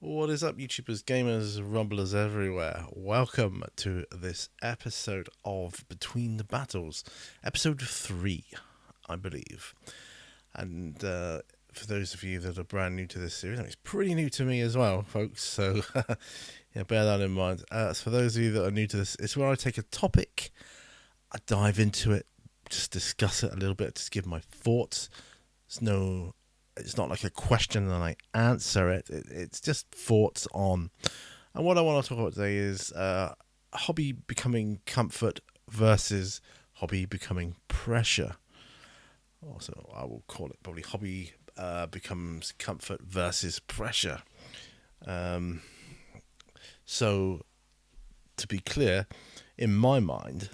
What is up, YouTubers, gamers, rumblers everywhere? Welcome to this episode of Between the Battles, episode 3, I believe. And for those of you that are brand new to this series, it's pretty new to me as well, folks, so yeah, bear that in mind. For those of you that are new to this, it's where I take a topic, I dive into it, just discuss it a little bit, just give my thoughts. It's not like a question and I answer it's just thoughts on. And what I want to talk about today is hobby becoming comfort versus hobby becoming pressure. Also, I will call it probably hobby becomes comfort versus pressure. Um, so, to be clear, in my mind,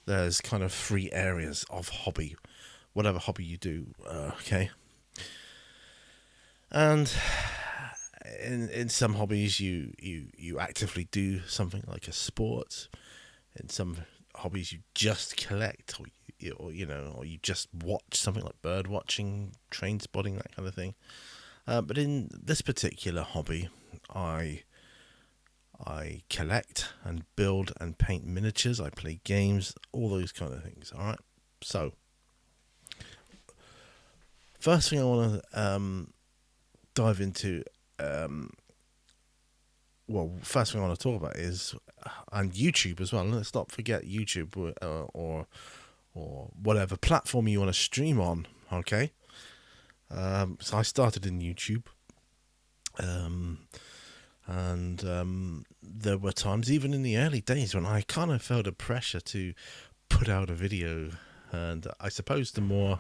there's kind of three areas of hobby, whatever hobby you do, okay? And in some hobbies you actively do something like a sport. In some hobbies you just collect, or you just watch something like bird watching, train spotting, that kind of thing. But in this particular hobby, I collect and build and paint miniatures. I play games, all those kind of things. All right. So first thing I want to dive into. First thing I want to talk about is and YouTube as well. Let's not forget YouTube or whatever platform you want to stream on. Okay, so I started in YouTube, and there were times, even in the early days, when I kind of felt a pressure to put out a video. And I suppose the more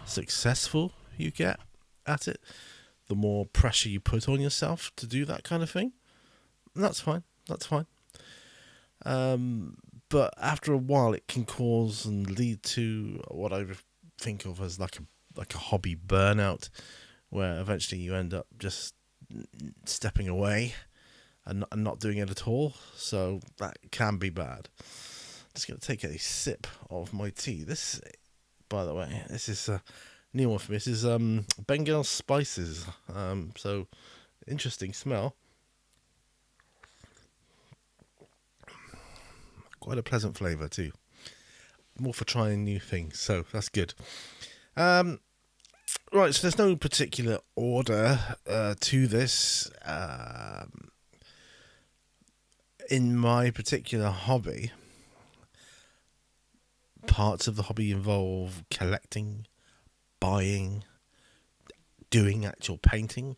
successful you get at it, the more pressure you put on yourself to do that kind of thing. And that's fine. That's fine. But after a while, it can cause and lead to what I think of as like a hobby burnout, where eventually you end up just stepping away and not doing it at all. So that can be bad. Just gonna take a sip of my tea. This, by the way, this is a new one for me. This is Bengal spices. So interesting smell. Quite a pleasant flavour too. More for trying new things, so that's good. Um, right, so there's no particular order to this. In my particular hobby, parts of the hobby involve collecting, buying, doing actual painting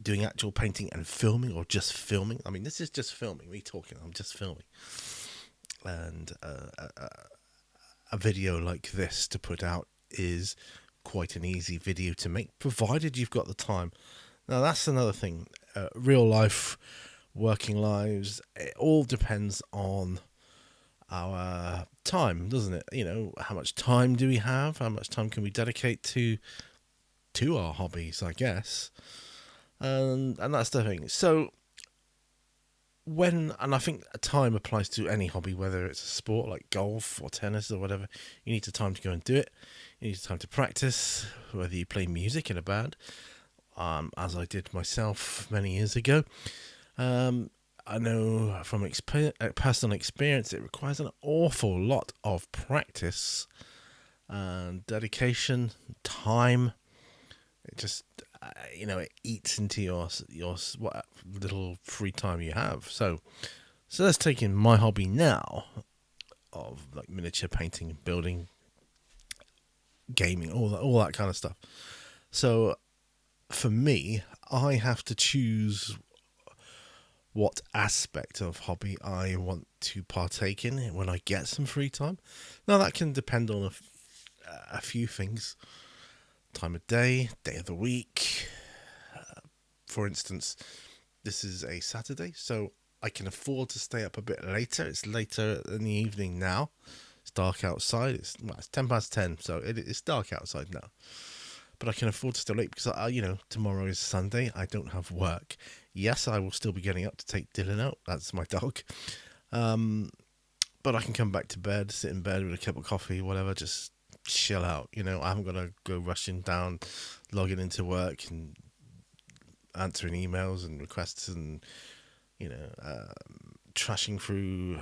and filming, or just filming. I mean, this is just filming. Me talking, I'm just filming. And a video like this to put out is quite an easy video to make, provided you've got the time. Now, that's another thing. Real life, working lives, it all depends on our time, doesn't it? How much time do we have? How much time can we dedicate to our hobbies, I guess. And that's the thing. So and I think time applies to any hobby, whether it's a sport like golf or tennis or whatever. You need the time to go and do it. You need time to practice, whether you play music in a band, as I did myself many years ago. I know from personal experience, it requires an awful lot of practice and dedication, time. It just, it eats into your what little free time you have. So let's take in my hobby now of like miniature painting, building, gaming, all that kind of stuff. So for me, I have to choose what aspect of hobby I want to partake in when I get some free time. Now that can depend on a few things: time of day, day of the week. For instance, this is a Saturday, so I can afford to stay up a bit later. It's later in the evening now. It's dark outside. It's 10 past 10, so it's dark outside now. But I can afford to stay late because tomorrow is Sunday. I don't have work. Yes, I will still be getting up to take Dylan out. That's my dog. But I can come back to bed, sit in bed with a cup of coffee, whatever, just chill out. I haven't got to go rushing down, logging into work and answering emails and requests and, trashing through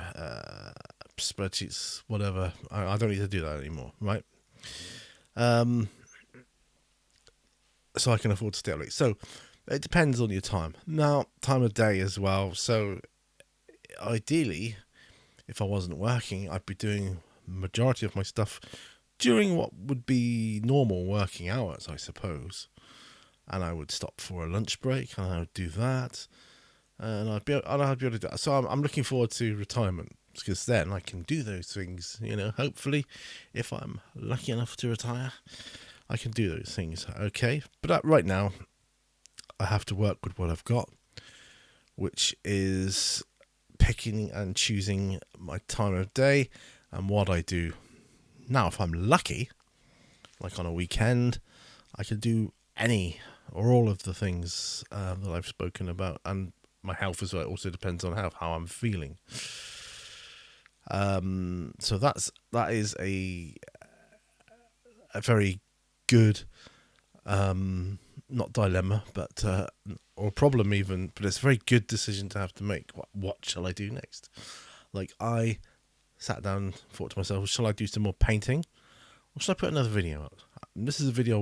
spreadsheets, whatever. I don't need to do that anymore, right? So I can afford to stay up late. So it depends on your time. Now, time of day as well. So ideally, if I wasn't working, I'd be doing majority of my stuff during what would be normal working hours, I suppose. And I would stop for a lunch break, and I would do that, and I'd be able to do that. So I'm looking forward to retirement, because then I can do those things. Hopefully, if I'm lucky enough to retire, I can do those things. Okay, but right now, I have to work with what I've got, which is picking and choosing my time of day and what I do. Now, if I'm lucky, like on a weekend, I can do any or all of the things that I've spoken about, and my health as well. It also depends on how I'm feeling. So that is a very good, not dilemma, but or problem even, but it's a very good decision to have to make. What shall I do next? Like, I sat down and thought to myself, shall I do some more painting, or should I put another video out? This is a video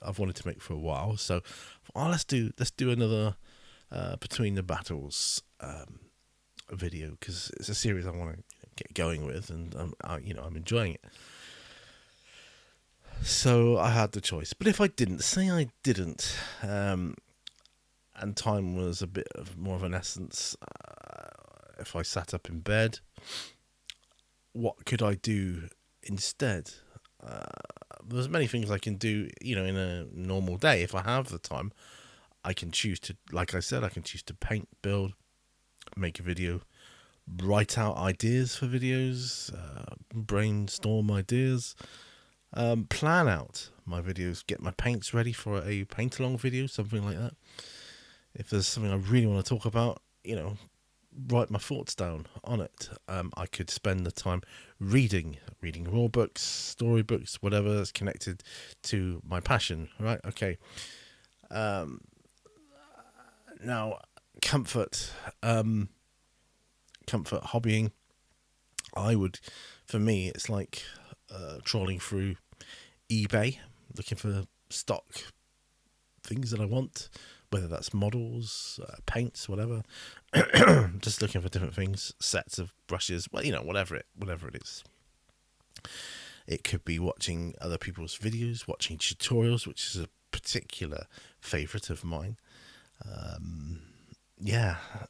I've wanted to make for a while, so let's do another Between the Battles video, because it's a series I want to get going with, and I'm enjoying it. So I had the choice, but if I didn't, and time was a bit of more of an essence, if I sat up in bed, what could I do instead? There's many things I can do, in a normal day. If I have the time, I can choose to, like I said, I can choose to paint, build, make a video, write out ideas for videos, brainstorm ideas, plan out my videos, get my paints ready for a paint-along video, something like that. If there's something I really want to talk about, write my thoughts down on it. I could spend the time reading raw books, storybooks, whatever that's connected to my passion, right? Okay. Now, comfort hobbying. For me, it's like trawling through eBay, looking for stock things that I want, whether that's models, paints, whatever. Just looking for different things, sets of brushes, whatever it is. It could be watching other people's videos, watching tutorials, which is a particular favourite of mine.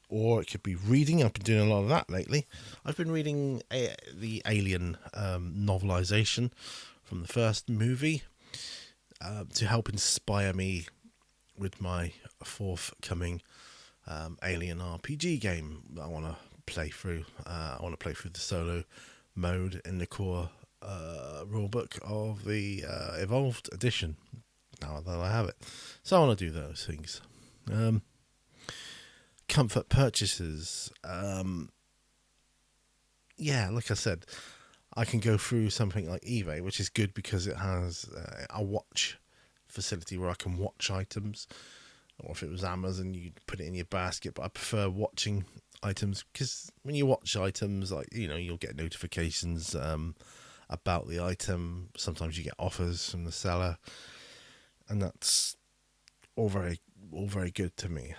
Or it could be reading. I've been doing a lot of that lately. I've been reading the Alien novelization from the first movie to help inspire me with my forthcoming Alien RPG game that I want to play through. I want to play through the solo mode in the core rulebook of the Evolved edition, now that I have it. So I want to do those things. Comfort purchases. Like I said, I can go through something like eBay, which is good because it has a watch facility where I can watch items. Or if it was Amazon, you'd put it in your basket. But I prefer watching items, because when you watch items, like, you'll get notifications about the item. Sometimes you get offers from the seller, and that's all very good to me.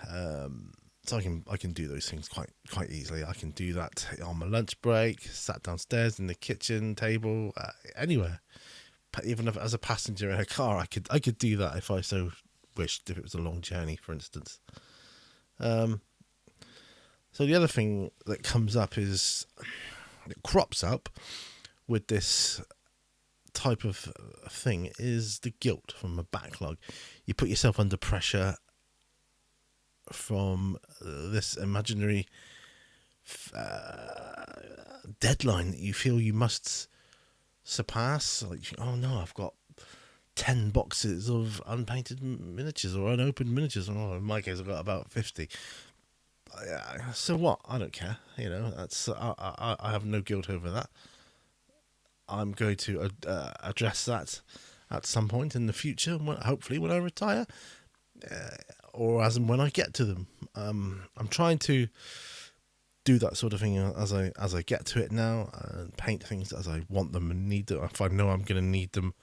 So I can do those things quite easily. I can do that on my lunch break, sat downstairs in the kitchen table, anywhere. Even if as a passenger in a car, I could do that if I so wished, if it was a long journey, for instance. So the other thing that comes up is, it crops up with this type of thing, is the guilt from a backlog. You put yourself under pressure from this imaginary deadline that you feel you must surpass. Like, oh no, I've got 10 boxes of unpainted miniatures or unopened miniatures. Oh, in my case, I've got about 50. So what? I don't care. That's I have no guilt over that. I'm going to address that at some point in the future, hopefully when I retire. or as and when I get to them. I'm trying to do that sort of thing as I get to it now, and paint things as I want them and need them. If I know I'm going to need them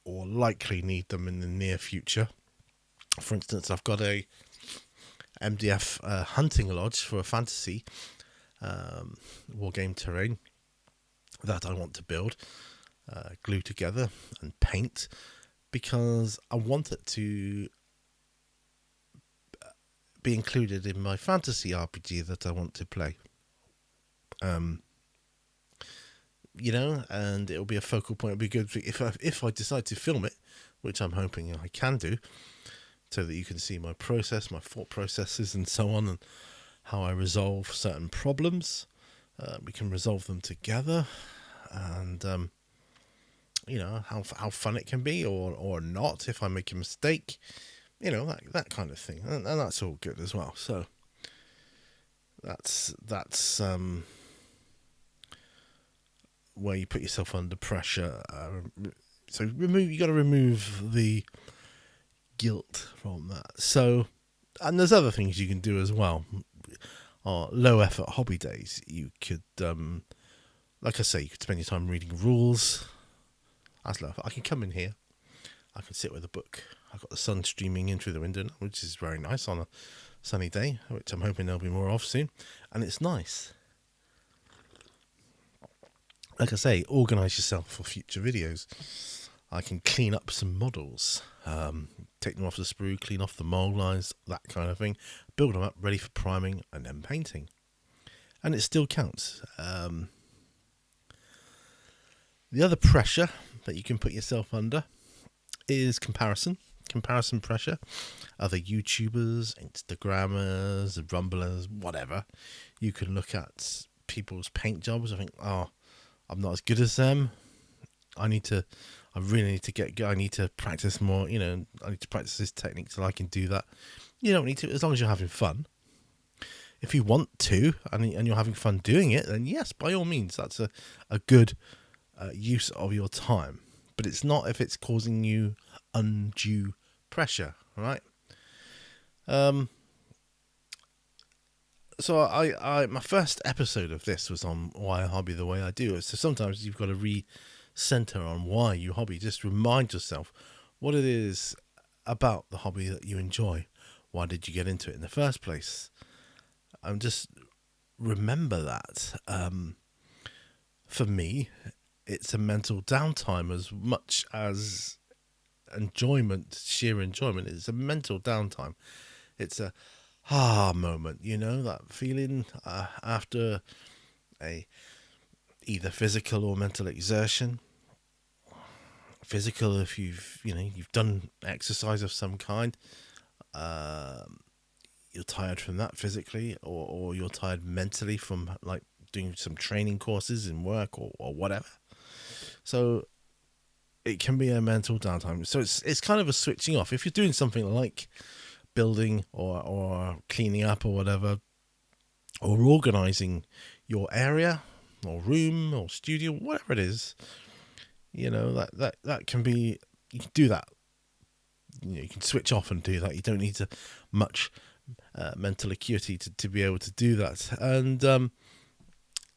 or likely need them in the near future. For instance, I've got a MDF hunting lodge for a fantasy wargame terrain that I want to build, glue together and paint, because I want it to be included in my fantasy RPG that I want to play. And it'll be a focal point. It'll be good if I decide to film it, which I'm hoping I can do, so that you can see my process, my thought processes, and so on, and how I resolve certain problems. We can resolve them together, and how fun it can be, or not if I make a mistake. That kind of thing, and that's all good as well. So that's where you put yourself under pressure. So you got to remove the guilt from that. So, and there's other things you can do as well. Low effort hobby days. You could, like I say, you could spend your time reading rules. That's low effort. I can come in here. I can sit with a book. I've got the sun streaming in through the window, which is very nice on a sunny day, which I'm hoping there'll be more of soon. And it's nice. Like I say, organise yourself for future videos. I can clean up some models, take them off the sprue, clean off the mold lines, that kind of thing, build them up ready for priming and then painting. And it still counts. The other pressure that you can put yourself under is comparison pressure. Other YouTubers, Instagrammers, Rumblers, whatever. You can look at people's paint jobs and think, oh, I'm not as good as them. I really need to get good. I need to practice more. I need to practice this technique so I can do that. You don't need to, as long as you're having fun. If you want to, and you're having fun doing it, then yes, by all means, that's a good use of your time. But it's not if it's causing you undue pressure, right? So I my first episode of this was on why I hobby the way I do. So sometimes you've got to re-center on why you hobby. Just remind yourself what it is about the hobby that you enjoy. Why did you get into it in the first place? And just remember that. For me, it's a mental downtime as much as enjoyment, sheer enjoyment. It's a mental downtime. It's a moment, that feeling after a either physical or mental exertion. Physical, if you've done exercise of some kind, you're tired from that physically, or you're tired mentally from like doing some training courses in work or whatever. So it can be a mental downtime. So it's kind of a switching off. If you're doing something like building or cleaning up or whatever, or organising your area or room or studio, whatever it is, that can be, you can do that. You can switch off and do that. You don't need much mental acuity to be able to do that. And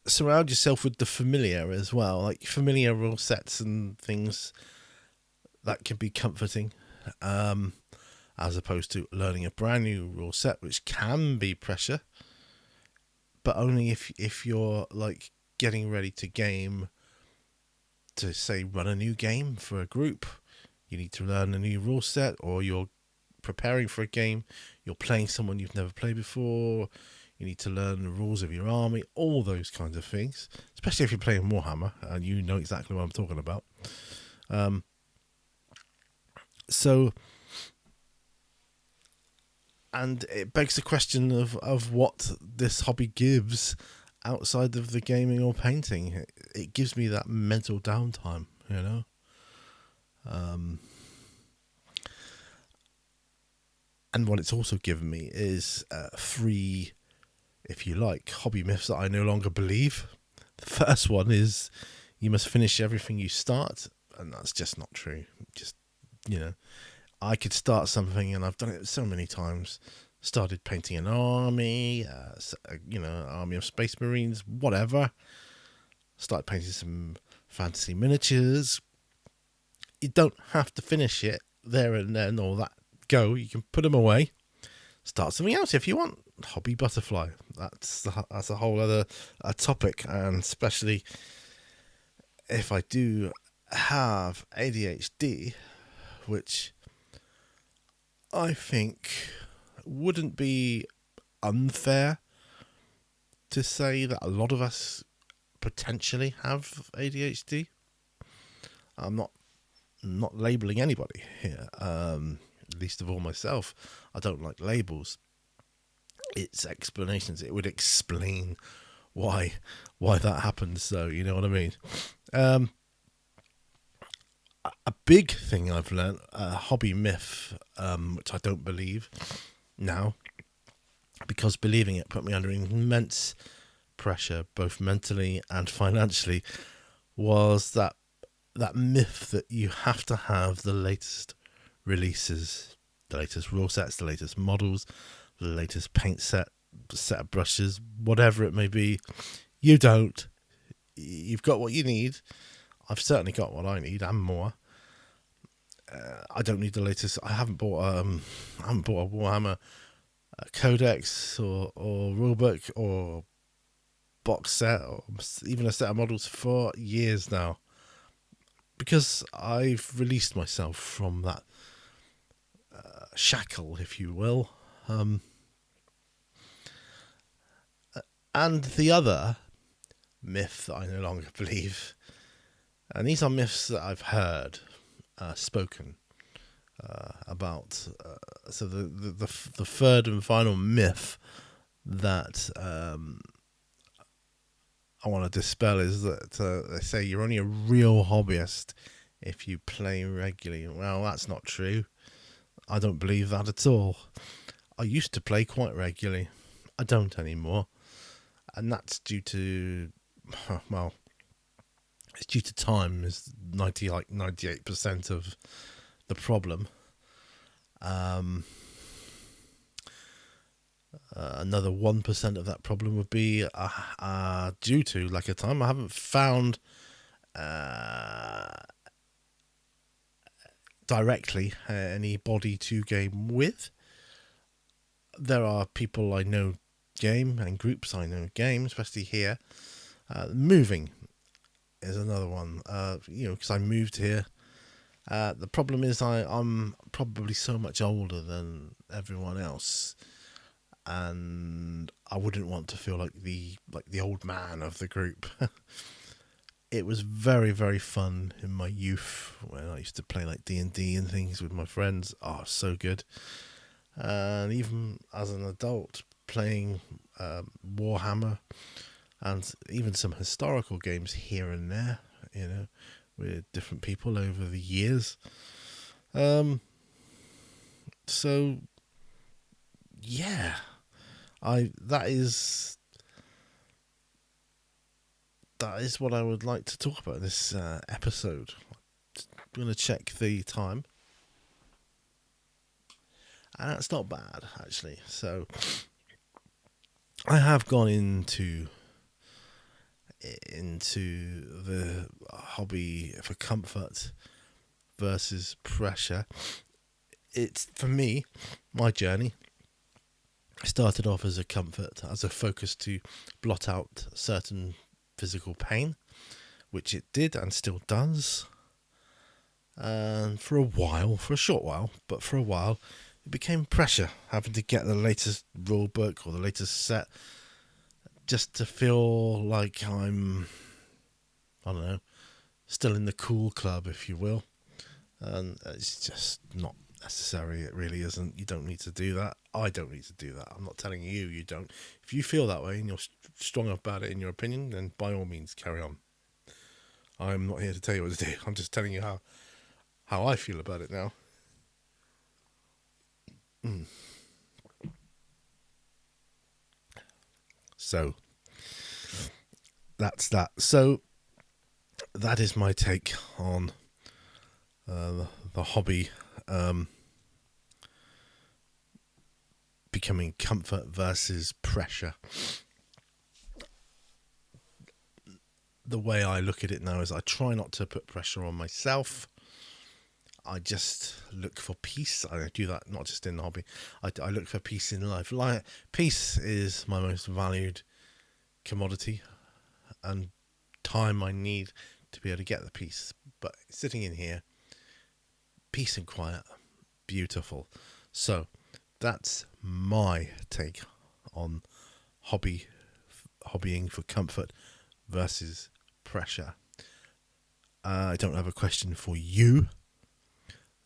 surround yourself with the familiar as well, like familiar rule sets and things that can be comforting, as opposed to learning a brand new rule set, which can be pressure, but only if you're like getting ready to game, to say run a new game for a group. You need to learn a new rule set, or you're preparing for a game, you're playing someone you've never played before, you need to learn the rules of your army, all those kinds of things, especially if you're playing Warhammer, and you know exactly what I'm talking about. And it begs the question of what this hobby gives outside of the gaming or painting. It gives me that mental downtime, and what it's also given me is 3, if you like, hobby myths that I no longer believe. The first one is you must finish everything you start, and that's just not true. Just, I could start something, and I've done it so many times. Started painting an army, army of space marines, whatever. Started painting some fantasy miniatures. You don't have to finish it there and then or that go. You can put them away. Start something else if you want. Hobby butterfly. That's a whole other topic, and especially if I do have ADHD, which I think wouldn't be unfair to say that a lot of us potentially have ADHD. I'm not labeling anybody here, least of all myself. I don't like labels. It's explanations. It would explain why that happens. So you know what I mean. A big thing I've learned, a hobby myth, which I don't believe now, because believing it put me under immense pressure, both mentally and financially, was that myth that you have to have the latest releases, the latest rule sets, the latest models, the latest paint set of brushes, whatever it may be. You don't. You've got what you need. I've certainly got what I need and more. I don't need the latest. I haven't bought a Warhammer codex or rulebook or box set or even a set of models for years now, because I've released myself from that shackle, if you will. And the other myth that I no longer believe, and these are myths that I've heard spoken about. So the third and final myth that I want to dispel is that they say you're only a real hobbyist if you play regularly. Well, that's not true. I don't believe that at all. I used to play quite regularly. I don't anymore. And that's due to, well, it's due to time is 98% of the problem. Another 1% of that problem would be due to lack of time. I haven't found directly anybody to game with. There are people I know game and groups I know game, especially here. Moving is another one, because I moved here. The problem is I'm probably so much older than everyone else, and I wouldn't want to feel like the old man of the group. It was very, very fun in my youth when I used to play like D&D and things with my friends. Oh, so good. And even as an adult, playing Warhammer and even some historical games here and there, with different people over the years. So yeah, that is what I would like to talk about in this episode. I'm going to check the time, and that's not bad actually. So I have gone into the hobby for comfort versus pressure. It's, for me, my journey started off as a comfort, as a focus to blot out certain physical pain, which it did and still does. And for a short while, it became pressure, having to get the latest rule book or the latest set just to feel like I'm, I don't know, still in the cool club, if you will. And it's just not necessary. It really isn't. You don't need to do that. I don't need to do that. I'm not telling you don't. If you feel that way and you're strong about it in your opinion, then by all means carry on. I'm not here to tell you what to do. I'm just telling you how I feel about it now. So that's that. So that is my take on the hobby. becoming comfort versus pressure. The way I look at it now is I try not to put pressure on myself. I just look for peace. I do that not just in the hobby. I look for peace in life. Peace is my most valued commodity and time I need to be able to get the peace. But sitting in here, peace and quiet, beautiful. So that's my take on hobbying for comfort versus pressure. I don't have a question for you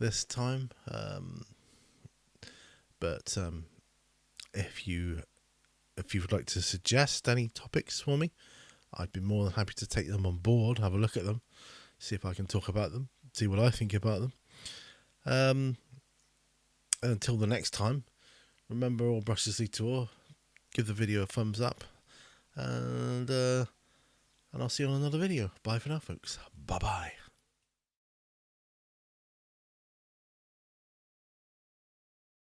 this time, but if you would like to suggest any topics for me, I'd be more than happy to take them on board, have a look at them, see if I can talk about them, see what I think about them. Until the next time, remember, all brushes lead to all. Give the video a thumbs up, and I'll see you on another video. Bye for now, folks. Bye bye.